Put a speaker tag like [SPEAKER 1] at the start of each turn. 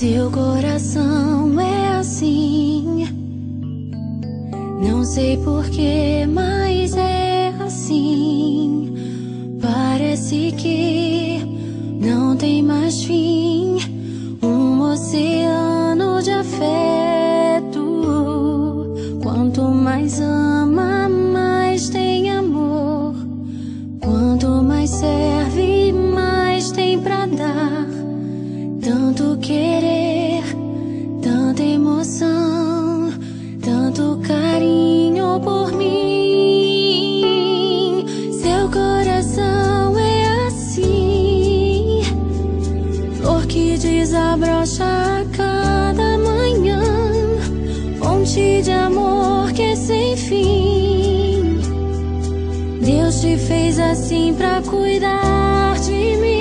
[SPEAKER 1] Seu coração é assim, não sei porquê, mas é assim. Parece que não tem mais fim, um oceano de afeto. Quanto mais ama, mais tem amor. Quanto mais serve, mais tem pra dar. Tanto querer, tanta emoção, tanto carinho por mim. Seu coração é assim, flor que desabrocha a cada manhã, fonte de amor que é sem fim. Deus te fez assim pra cuidar de mim.